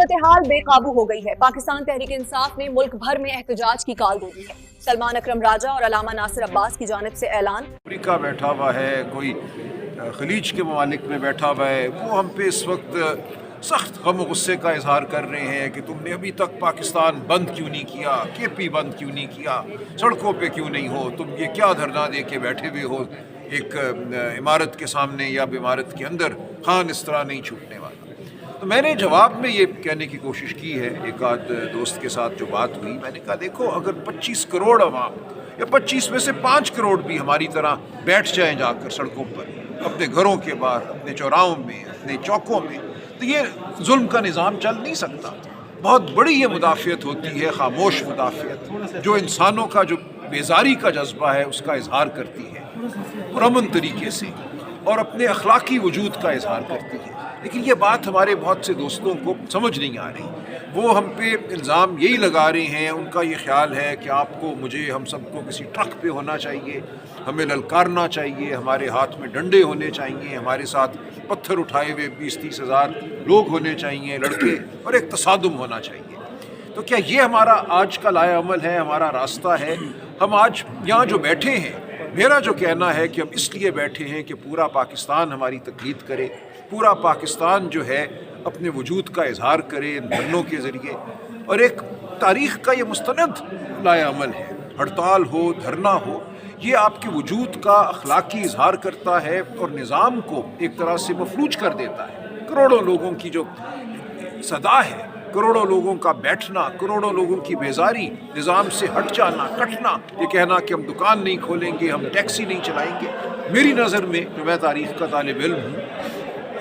सूरत-ए-हाल बेकाबू हो गई है। पाकिस्तान तहरीक इंसाफ ने मुल्क भर में एहतजाज की काल दे दी है। सलमान अकरम राजा और अलामा नासिर अब्बास की जानिब से ऐलान। अफ्रीका बैठा हुआ है, कोई खलीज के ममालिक में बैठा हुआ है, वो हम पे इस वक्त सख्त गम गुस्से का इजहार कर रहे हैं कि तुमने अभी तक पाकिस्तान बंद क्यों नहीं किया, केपी बंद क्यों नहीं किया, सड़कों पे क्यों नहीं हो, तुम ये क्या धरना दे के बैठे हुए हो एक इमारत के सामने या इमारत के अंदर, खान इस तरह नहीं छूटने वाला। तो मैंने जवाब में ये कहने की कोशिश की है, एक आध दोस्त के साथ जो बात हुई, मैंने कहा देखो अगर 25 करोड़ अवाम या 25 में से 5 करोड़ भी हमारी तरह बैठ जाएं जाकर सड़कों पर, अपने घरों के बाहर, अपने चौराहों में, अपने चौकों में, तो ये जुल्म का निज़ाम चल नहीं सकता। बहुत बड़ी ये मुदाफ़ियत होती है, खामोश मुदाफ़ियत, जो इंसानों का जो बेजारी का जज्बा है उसका इजहार करती है पुरअमन तरीके से और अपने अखलाकी वजूद का इजहार करती है। लेकिन ये बात हमारे बहुत से दोस्तों को समझ नहीं आ रही। वो हम पे इल्ज़ाम यही लगा रहे हैं, उनका ये ख्याल है कि आपको, मुझे, हम सबको किसी ट्रक पे होना चाहिए, हमें ललकारना चाहिए, हमारे हाथ में डंडे होने चाहिए, हमारे साथ पत्थर उठाए हुए 20-30 हज़ार लोग होने चाहिए, लड़के, और एक तसादुम होना चाहिए। तो क्या ये हमारा आज का लाया अमल है, हमारा रास्ता है? हम आज यहाँ जो बैठे हैं, मेरा जो कहना है कि हम इसलिए बैठे हैं कि पूरा पाकिस्तान हमारी तक़लीद करे, पूरा पाकिस्तान जो है अपने वजूद का इजहार करे इन धरनों के ज़रिए, और एक तारीख़ का ये मुस्तनद लाया अमल है। हड़ताल हो, धरना हो, ये आपके वजूद का अखलाकी इजहार करता है और निज़ाम को एक तरह से मफलूज कर देता है। करोड़ों लोगों की जो सदा है, करोड़ों लोगों का बैठना, करोड़ों लोगों की बेजारी, निज़ाम से हट जाना, कटना, ये कहना कि हम दुकान नहीं खोलेंगे, हम टैक्सी नहीं चलाएंगे, मेरी नज़र में, जो मैं तारीख़ का तालिब इल्म हूँ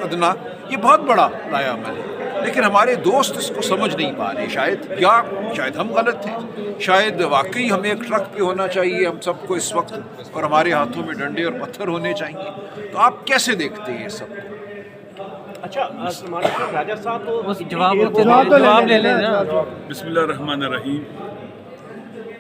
अदना, ये बहुत बड़ा लाया अमल है। लेकिन हमारे दोस्त इसको समझ नहीं पा रहे। शायद हम गलत हैं, शायद वाकई हमें एक ट्रक पे होना चाहिए हम सबको इस वक्त, और हमारे हाथों में डंडे और पत्थर होने चाहिए। तो आप कैसे देखते हैं सब? अच्छा, राजा साहब तो जवाब ले लें ना। बिस्मिल्लाहिर्रहमानिर्रहीम।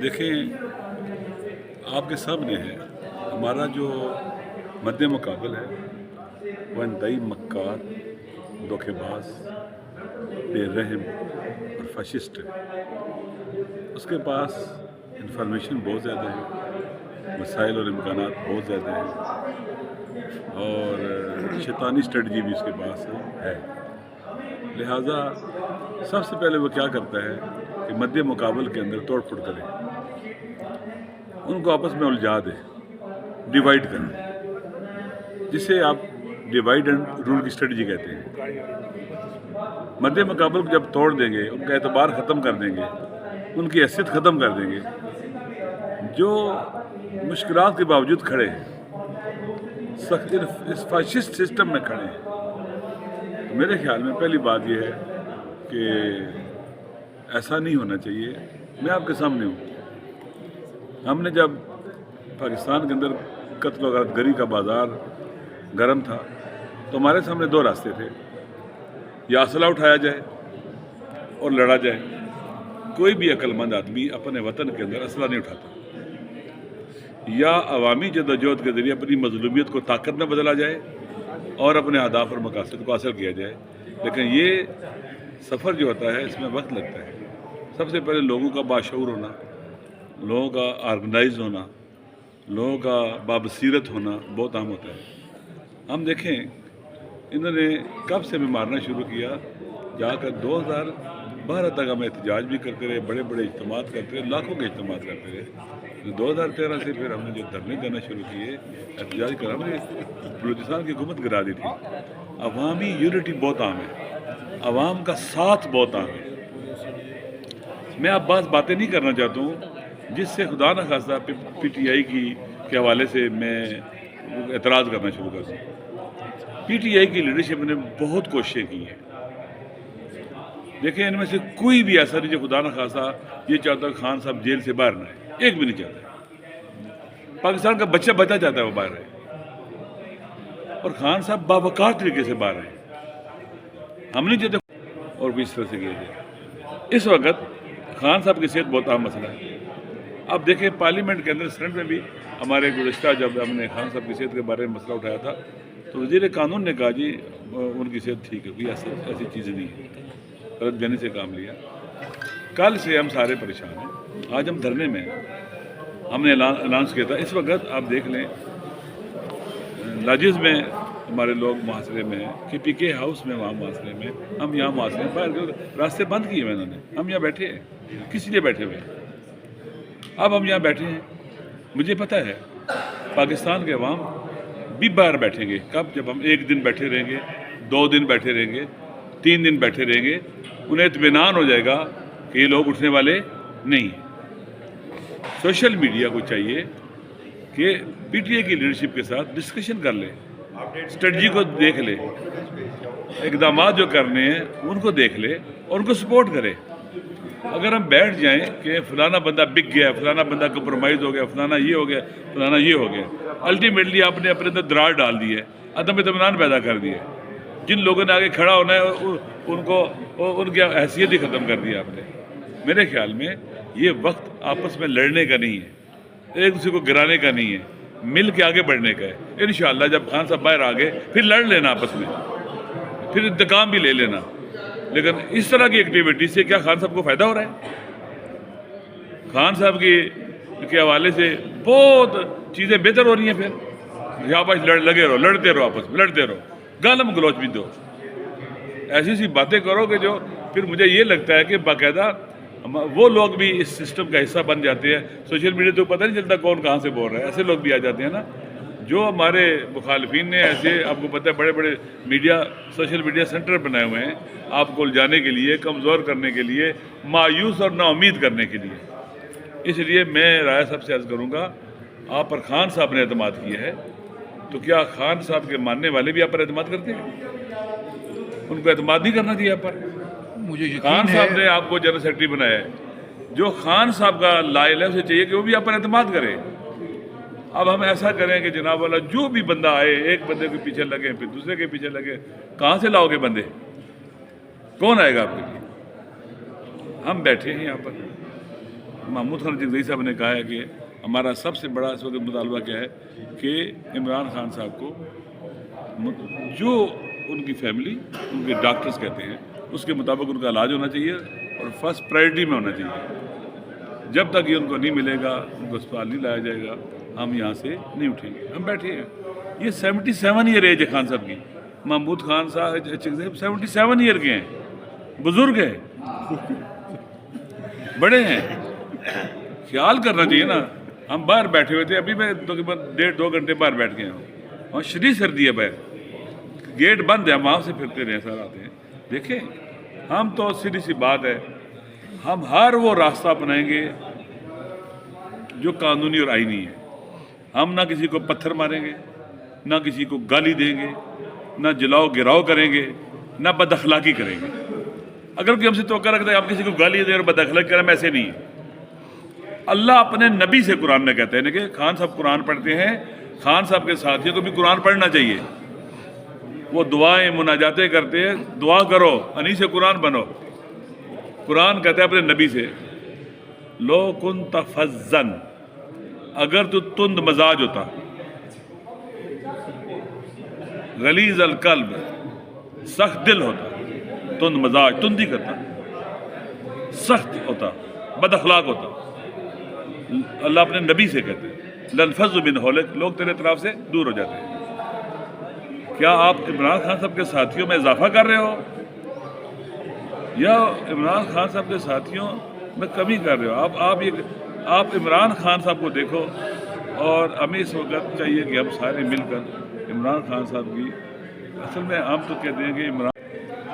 देखें, आपके सामने है हमारा जो मद्दे मुकाबल है, वह इंतहाई मक्कार, धोखेबाज, बेरहम और फशिस्ट है। उसके पास इंफॉर्मेशन बहुत ज़्यादा है, मसाइल और इम्कानात बहुत ज़्यादा हैं, और शैतानी स्ट्रेटजी भी उसके पास है। लिहाजा सबसे पहले वो क्या करता है कि मद्दे मुकाबल के अंदर तोड़ फोड़ करे, उनको आपस में उलझा दे, डिवाइड करें, जिसे आप डिवाइड एंड रूल की स्ट्रेटजी कहते हैं। मद्दे मुकाबल को जब तोड़ देंगे, उनका एतबार ख़त्म कर देंगे, उनकी हैसियत ख़त्म कर देंगे, जो मुश्किलात के बावजूद खड़े हैं, सख्त इस फाशिस्ट सिस्टम में खड़े हैं, तो मेरे ख्याल में पहली बात यह है कि ऐसा नहीं होना चाहिए। मैं आपके सामने हूँ। हमने जब पाकिस्तान के अंदर कत्ल और गरी का बाज़ार गर्म था, तो हमारे सामने दो रास्ते थे, या असला उठाया जाए और लड़ा जाए। कोई भी अक्लमंद आदमी अपने वतन के अंदर असला नहीं उठाता, या अवामी जदोजहद के ज़रिए अपनी मजलूमियत को ताकत में बदला जाए और अपने अहदाफ और मकासद को हासिल किया जाए। लेकिन ये सफ़र जो होता है, इसमें वक्त लगता है। सबसे पहले लोगों का बाशऊर होना, लोगों का ऑर्गेनाइज होना, लोगों का बाबसीरत होना बहुत अहम होता है। हम देखें, इन्होंने कब से हमें मारना शुरू किया, जाकर 2012 तक हम एहतजाज भी करते रहे, बड़े बड़े इज्तिमात करते रहे, लाखों के इज्तिमात करते रहे। 2013 से फिर हमने जो धरने देना शुरू किए, एहतजाज कर, हमने बलूचिस्तान की हुकूमत गिरा दी थी। अवामी यूनिटी बहुत आम है, अवाम का साथ बहुत आम है। मैं अब बातें नहीं करना चाहता हूँ जिससे खुदा न खास्ता PTI के हवाले से मैं एतराज़ करना शुरू कर दूँ। PTI की लीडरशिप ने बहुत कोशिशें की हैं। देखिए, इनमें से कोई भी ऐसा नहीं जो खुदा न खासा ये चाहता खान साहब जेल से बाहर ना आए, एक भी नहीं चाहता। पाकिस्तान का बच्चा चाहता है वो बाहर आए, और खान साहब बावकार तरीके से बाहर आए। हम नहीं चाहते, और भी इस तरह से किया जाए। इस वक्त खान साहब की सेहत बहुत अहम मसला है। अब देखें, पार्लियामेंट के अंदर, सेनेट में भी हमारे गुज़श्ता जब हमने खान साहब की सेहत के बारे में मसला उठाया था, तो वज़ीर कानून ने कहा जी उनकी सेहत ठीक है, कोई ऐसी चीज़ नहीं है। रद्द देने से काम लिया। कल से हम सारे परेशान हैं, आज हम धरने में हैं। हमने अनाउंस किया था, इस वक्त आप देख लें लाजिज में हमारे लोग मुहासरे में हैं, कि पीके हाउस में वहाँ मुहासरे में, हम यहाँ मुहासरे में, बाहर रास्ते बंद किए हुए इन्होंने, हम यहाँ बैठे हैं, किस लिए बैठे हुए हैं? अब हम यहाँ बैठे हैं, मुझे पता है पाकिस्तान के अवाम भी बाहर बैठेंगे। कब? जब हम 1 दिन बैठे रहेंगे, 2 दिन बैठे रहेंगे, 3 दिन बैठे रहेंगे, उन्हें इत्मीनान हो जाएगा कि ये लोग उठने वाले नहीं हैं। सोशल मीडिया को चाहिए कि पीटीआई की लीडरशिप के साथ डिस्कशन कर ले, स्ट्रेटजी को देख ले, इकदाम जो करने हैं उनको देख ले और उनको सपोर्ट करे। अगर हम बैठ जाएं कि फलाना बंदा बिक गया, फलाना बंदा कंप्रोमाइज़ हो गया, फलाना ये हो गया, फलाना ये हो गया, अल्टीमेटली आपने अपने अंदर दरार डाल दी है, अदम इत्मीनान पैदा कर दिया। जिन लोगों ने आगे खड़ा होना है उनको उनकी हैसियत ही ख़त्म कर दी आपने। मेरे ख्याल में ये वक्त आपस में लड़ने का नहीं है, एक दूसरे को गिराने का नहीं है, मिल के आगे बढ़ने का है। इंशाअल्लाह जब खान साहब बाहर आ गए फिर लड़ लेना आपस में, फिर इंतकाम भी ले लेना। लेकिन इस तरह की एक्टिविटी से क्या खान साहब को फ़ायदा हो रहा है? खान साहब के हवाले से बहुत चीज़ें बेहतर हो रही हैं। फिर आपस लगे रहो, लड़ते रहो, आपस में लड़ते रहो, गालम गलौच भी दो, ऐसी सी बातें करो कि जो फिर मुझे ये लगता है कि बाकायदा वो लोग भी इस सिस्टम का हिस्सा बन जाते हैं। सोशल मीडिया तो पता नहीं चलता कौन कहाँ से बोल रहा है, ऐसे लोग भी आ जाते हैं ना। जो हमारे मुखालफिन ने ऐसे, आपको पता है, बड़े बड़े सोशल मीडिया सेंटर बनाए हुए हैं आपको उलझाने के लिए, कमज़ोर करने के लिए, मायूस और नाउमीद करने के लिए। इसलिए मैं राय साहब से अर्ज़ करूँगा, आप पर खान साहब ने एतमाद किया है, तो क्या खान साहब के मानने वाले भी आप पर एतमाद करते हैं? उनको एतमाद नहीं करना चाहिए आप पर। मुझे यकीन खान है साहब ने आपको जनरल सेक्रेटरी बनाया है, जो खान साहब का लायल है उसे चाहिए कि वो भी आप पर एतमाद करे। अब हम ऐसा करें कि जनाब वाला जो भी बंदा आए, एक बंदे के पीछे लगे, फिर दूसरे के पीछे लगे, कहाँ से लाओगे बंदे? कौन आएगा आपके लिए? हम बैठे हैं यहाँ पर। महमूद खान जगदई साहब ने कहा है कि हमारा सबसे बड़ा इस वक्त मुतालबा क्या है कि इमरान खान साहब को जो उनकी फैमिली, उनके डॉक्टर्स कहते हैं उसके मुताबिक उनका इलाज होना चाहिए और फर्स्ट प्रायोरिटी में होना चाहिए। जब तक ये उनको नहीं मिलेगा, उनको अस्पताल नहीं लाया जाएगा, हम यहाँ से नहीं उठेंगे। हम बैठे हैं, ये 77 ईयर एज है खान साहब की। महमूद खान साहब 77 ईयर के हैं, बुजुर्ग हैं, बड़े हैं, ख्याल करना चाहिए ना। हम बाहर बैठे हुए थे, अभी मैं 1.5-2 घंटे बाहर बैठ गया हूँ, वहाँ शदीद सर्दी है, बाहर गेट बंद है, हम वहाँ से फिरते रहे, सर आते हैं। देखें, हम तो सीधी सी बात है, हम हर वो रास्ता अपनाएंगे जो कानूनी और आईनी है। हम ना किसी को पत्थर मारेंगे, ना किसी को गाली देंगे, ना जलाओ गिराओ करेंगे, ना बदअखलाकी करेंगे। अगर कोई हमसे तवक्का रखता है आप किसी को गाली दें और बदअखलाकी करें, ऐसे नहीं है। अल्लाह अपने नबी से कुरान में कहते हैं कि खान साहब कुरान पढ़ते हैं, खान साहब के साथियों को भी कुरान पढ़ना चाहिए। वो दुआएं मुनाजातें करते हैं, दुआ करो, अनी से कुरान बनो। कुरान कहता है अपने नबी से, लो कुंत फज़्ज़न, अगर तू तुंद मजाज होता, गलीज़ अल कल्ब, सख्त दिल होता, तुंद मजाज, तुंदी करता, सख्त होता, बदअखलाक होता, अल्लाह अपने नबी से कहते हैं लनफज़्ज़ु मिन हौलिक, लोग तेरे तरफ से दूर हो जाते हैं। क्या आप इमरान खान साहब के साथियों में इजाफा कर रहे हो या इमरान खान साहब के साथियों में कमी कर रहे हो? आप इमरान खान साहब को देखो, और हमें इस वक्त चाहिए कि हम सारे मिलकर इमरान खान साहब की, असल में हम तो कहते हैं कि इमरान,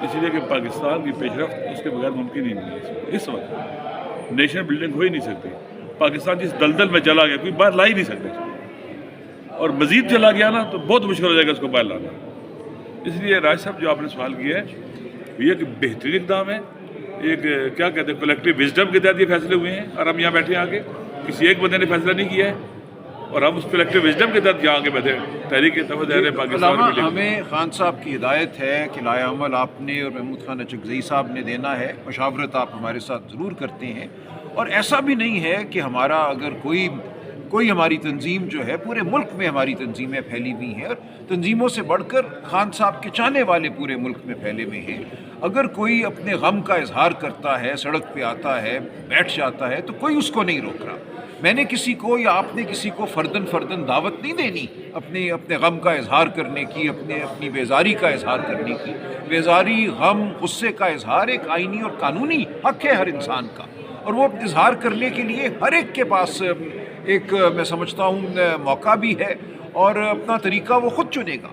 इसलिए कि पाकिस्तान की पेशरफ्त उसके बगैर मुमकिन ही नहीं है। इस वक्त नेशनल बिल्डिंग हो ही नहीं सकती। पाकिस्तान जिस दलदल में चला गया, कोई बाहर ला ही नहीं सकते, और मज़ीद चला गया ना तो बहुत मुश्किल हो जाएगा उसको बाहर लाना। इसलिए राज साहब जो आपने सवाल किया है, ये एक बेहतरीन इक़दाम है, एक क्या कहते हैं कलेक्टिव विजडम के तहत ये फैसले हुए हैं, और हम यहाँ बैठे हैं आगे, किसी एक बंदे ने फैसला नहीं किया है, और हम उस कलेक्टिव विजडम के तहत यहाँ आगे बैठे तहरीक तवज्जुह पाकिस्तान में। हमें खान साहब की हिदायत है कि लाया अमल आपने और महमूद खान चगज़ई साहब ने देना है, मशावरत आप हमारे साथ ज़रूर करते हैं। और ऐसा भी नहीं है कि हमारा अगर कोई हमारी तंजीम जो है, पूरे मुल्क में हमारी तंजीमें फैली हुई हैं, और तंजीमों से बढ़कर खान साहब के चाहने वाले पूरे मुल्क में फैले हुए हैं। اگر کوئی اپنے غم کا اظہار کرتا ہے، سڑک پہ آتا ہے، بیٹھ جاتا ہے، تو کوئی اس کو نہیں روک رہا۔ میں نے کسی کو یا آپ نے کسی کو فرداً دعوت نہیں دینی اپنے غم کا اظہار کرنے کی، اپنی بیزاری کا اظہار کرنے کی۔ بیزاری، غم، غصے کا اظہار ایک آئینی اور قانونی حق ہے ہر انسان کا، اور وہ اظہار کرنے کے لیے ہر ایک کے پاس ایک میں سمجھتا ہوں موقع بھی ہے، اور اپنا طریقہ وہ خود چنے گا۔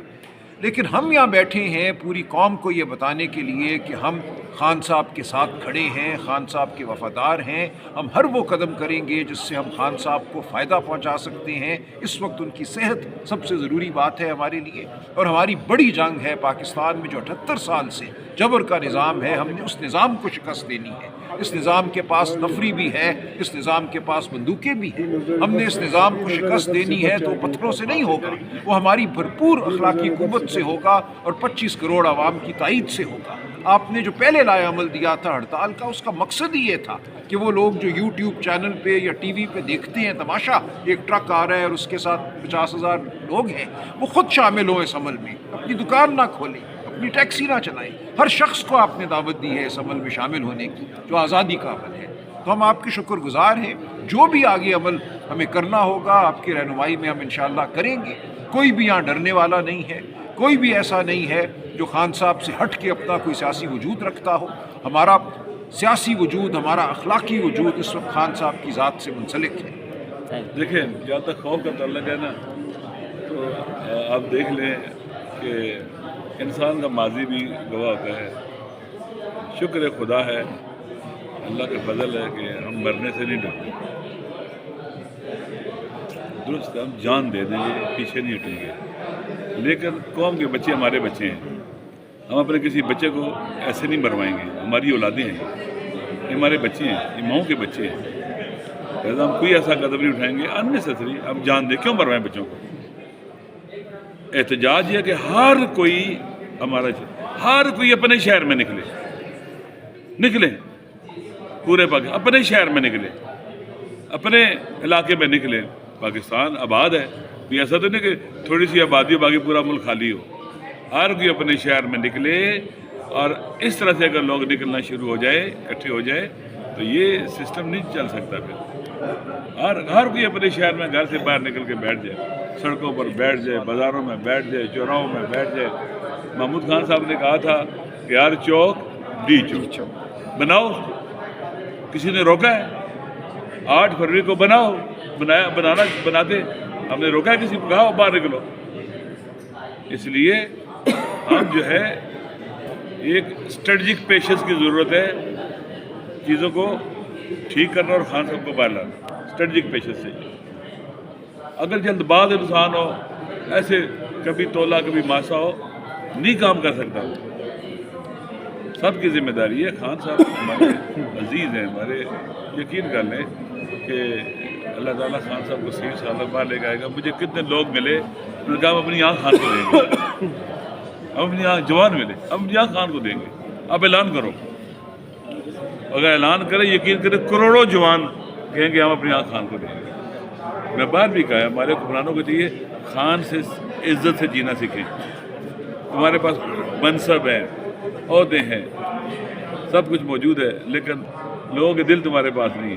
لیکن ہم یہاں بیٹھے ہیں پوری قوم کو یہ بتانے کے لیے کہ ہم خان صاحب کے ساتھ کھڑے ہیں، خان صاحب کے وفادار ہیں، ہم ہر وہ قدم کریں گے جس سے ہم خان صاحب کو فائدہ پہنچا سکتے ہیں۔ اس وقت ان کی صحت سب سے ضروری بات ہے ہمارے لیے، اور ہماری بڑی جنگ ہے پاکستان میں جو 78 سال سے جبر کا نظام ہے، ہم نے اس نظام کو شکست دینی ہے۔ اس نظام کے پاس نفری بھی ہے، اس نظام کے پاس بندوقیں بھی ہیں۔ ہم نے اس نظام کو شکست دینی ہے تو پتھروں سے نہیں ہوگا، وہ ہماری بھرپور اخلاقی قوت سے ہوگا اور 25 کروڑ عوام کی تائید سے ہوگا۔ آپ نے جو پہلے لائے عمل دیا تھا ہڑتال کا، اس کا مقصد ہی یہ تھا کہ وہ لوگ جو یوٹیوب چینل پہ یا ٹی وی پہ دیکھتے ہیں تماشا، ایک ٹرک آ رہا ہے اور اس کے ساتھ 50,000 لوگ ہیں، وہ خود شامل ہوں اس عمل میں، اپنی دکان نہ کھولیں، اپنی ٹیکسی نہ چلائیں۔ ہر شخص کو آپ نے دعوت دی ہے اس عمل میں شامل ہونے کی جو آزادی کا عمل ہے۔ تو ہم آپ کے شکر گزار ہیں، جو بھی آگے عمل ہمیں کرنا ہوگا آپ کی رہنمائی میں ہم انشاءاللہ کریں گے۔ کوئی بھی یہاں ڈرنے والا نہیں ہے، کوئی بھی ایسا نہیں ہے جو خان صاحب سے ہٹ کے اپنا کوئی سیاسی وجود رکھتا ہو۔ ہمارا سیاسی وجود، ہمارا اخلاقی وجود اس وقت خان صاحب کی ذات سے منسلک ہے۔ دیکھیں، جہاں تک خوف کا تعلق ہے نا، تو آپ دیکھ لیں کہ انسان کا ماضی بھی گواہ ہوتا ہے۔ شکر خدا ہے، اللہ کا فضل ہے کہ ہم مرنے سے نہیں ڈرتے۔ درست ہم جان دے دیں گے، پیچھے نہیں ہٹیں گے، لیکن قوم کے بچے ہمارے بچے ہیں، ہم اپنے کسی بچے کو ایسے نہیں مروائیں گے۔ ہماری اولادیں ہیں، یہ ہمارے بچے ہیں، یہ ماؤں کے بچے ہیں، لہٰذا ہم کوئی ایسا قدم نہیں اٹھائیں گے اننیسیسری۔ ہم جان دیں، کیوں مروائیں بچوں کو؟ احتجاج یہ ہے کہ ہر کوئی اپنے شہر میں نکلے پورے پاکستان اپنے شہر میں نکلے، اپنے علاقے میں نکلے۔ پاکستان آباد ہے، کوئی ایسا تو نہیں کہ تھوڑی سی آبادی ہو باقی پورا ملک خالی ہو۔ ہر کوئی اپنے شہر میں نکلے، اور اس طرح سے اگر لوگ نکلنا شروع ہو جائے، اکٹھے ہو جائے، تو یہ سسٹم نہیں چل سکتا پھر۔ ہر کوئی اپنے شہر میں گھر سے باہر نکل کے بیٹھ جائے، سڑکوں پر بیٹھ جائے، بازاروں میں بیٹھ جائے، چوراہوں میں بیٹھ جائے۔ محمود خان صاحب نے کہا تھا کہ ہر چوک ڈی چوک بناؤ، کسی نے روکا ہے؟ 8 فروری کو بناتے ہم نے روکا ہے کسی کو؟ کہا باہر نکلو۔ اس لیے ہم جو ہے ایک اسٹریٹجک پیشنس کی ضرورت ہے، چیزوں کو ٹھیک کرنا اور خان صاحب کو باہر لانا اسٹریٹجک پیشنس سے۔ اگر جلد باز انسان ہو، ایسے کبھی تولا کبھی ماسا ہو، نہیں کام کر سکتا۔ سب کی ذمہ داری ہے۔ خان صاحب ہمارے عزیز ہیں، ہمارے، یقین کر لیں کہ اللہ تعالیٰ خان صاحب کو صحیح سالت باہر لے کے آئے گا۔ مجھے کتنے لوگ ملے، انہوں نے کہا ہم اپنی آنکھ خان کو دیں گے، ہم اپنی آنکھ جوان ملے، ہم اپنی آنکھ خان کو دیں گے، آپ اعلان کرو۔ اگر اعلان کریں، یقین کریں کروڑوں جوان کہیں گے ہم اپنی آنکھ خان کو دیں گے۔ میں بات بھی کہا، ہمارے حکمرانوں کو چاہیے خان سے عزت سے جینا سیکھیں۔ تمہارے پاس منصب ہے، عہدے ہیں، سب کچھ موجود ہے، لیکن لوگوں کے دل تمہارے پاس نہیں ہے۔